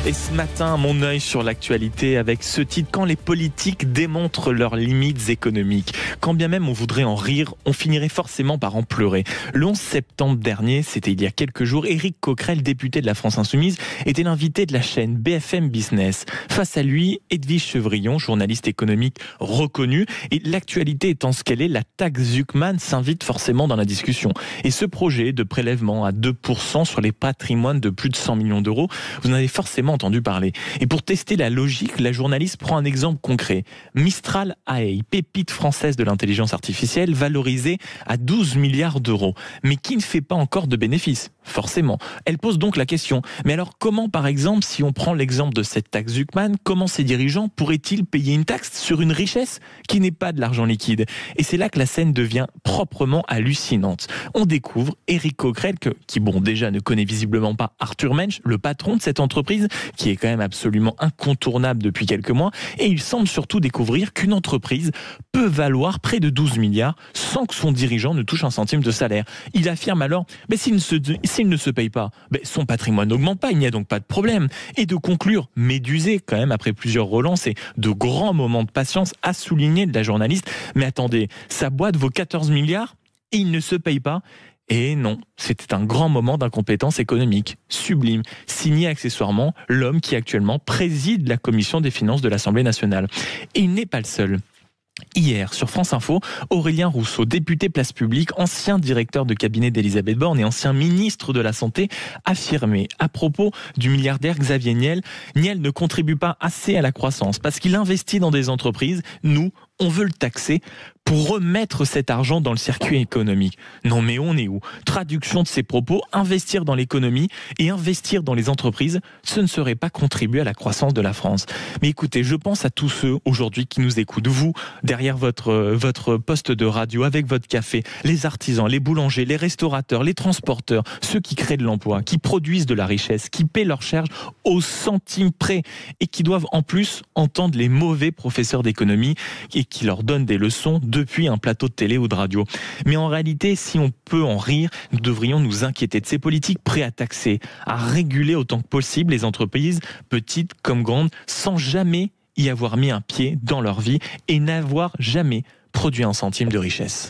Et ce matin, mon œil sur l'actualité avec ce titre: quand les politiques démontrent leurs limites économiques. Quand bien même on voudrait en rire, on finirait forcément par en pleurer. Le 11 septembre dernier, c'était il y a quelques jours, Éric Coquerel, député de la France Insoumise, était l'invité de la chaîne BFM Business. Face à lui, Edwige Chevrillon, journaliste économique reconnue. Et l'actualité étant ce qu'elle est, la taxe Zuckman s'invite forcément dans la discussion. Et ce projet de prélèvement à 2% sur les patrimoines de plus de 100 millions d'euros, vous en avez forcément entendu parler. Et pour tester la logique, la journaliste prend un exemple concret. Mistral AI, pépite française de l'intelligence artificielle, valorisée à 12 milliards d'euros, mais qui ne fait pas encore de bénéfices, forcément. Elle pose donc la question, mais alors comment, par exemple, si on prend l'exemple de cette taxe Zuckman, comment ces dirigeants pourraient-ils payer une taxe sur une richesse qui n'est pas de l'argent liquide? Et c'est là que la scène devient proprement hallucinante. On découvre Éric Coquerel, qui déjà ne connaît visiblement pas Arthur Mensch, le patron de cette entreprise, qui est quand même absolument incontournable depuis quelques mois, et il semble surtout découvrir qu'une entreprise peut valoir près de 12 milliards sans que son dirigeant ne touche un centime de salaire. Il affirme alors, s'il ne se paye pas, son patrimoine n'augmente pas, il n'y a donc pas de problème. Et de conclure, médusé quand même après plusieurs relances et de grands moments de patience, à souligner de la journaliste, mais attendez, sa boîte vaut 14 milliards et il ne se paye pas? Et non, c'était un grand moment d'incompétence économique, sublime, signé accessoirement l'homme qui actuellement préside la commission des finances de l'Assemblée nationale. Et il n'est pas le seul. Hier, sur France Info, Aurélien Rousseau, député Place Publique, ancien directeur de cabinet d'Elisabeth Borne et ancien ministre de la Santé, affirmait à propos du milliardaire Xavier Niel: Niel ne contribue pas assez à la croissance parce qu'il investit dans des entreprises. Nous, on veut le taxer pour remettre cet argent dans le circuit économique. Non mais on est où? Traduction de ces propos: investir dans l'économie et investir dans les entreprises, ce ne serait pas contribuer à la croissance de la France. Mais écoutez, je pense à tous ceux aujourd'hui qui nous écoutent, vous, derrière votre poste de radio, avec votre café, les artisans, les boulangers, les restaurateurs, les transporteurs, ceux qui créent de l'emploi, qui produisent de la richesse, qui paient leurs charges au centime près et qui doivent en plus entendre les mauvais professeurs d'économie et qui leur donnent des leçons depuis un plateau de télé ou de radio. Mais en réalité, si on peut en rire, nous devrions nous inquiéter de ces politiques prêts à taxer, à réguler autant que possible les entreprises, petites comme grandes, sans jamais y avoir mis un pied dans leur vie et n'avoir jamais produit un centime de richesse.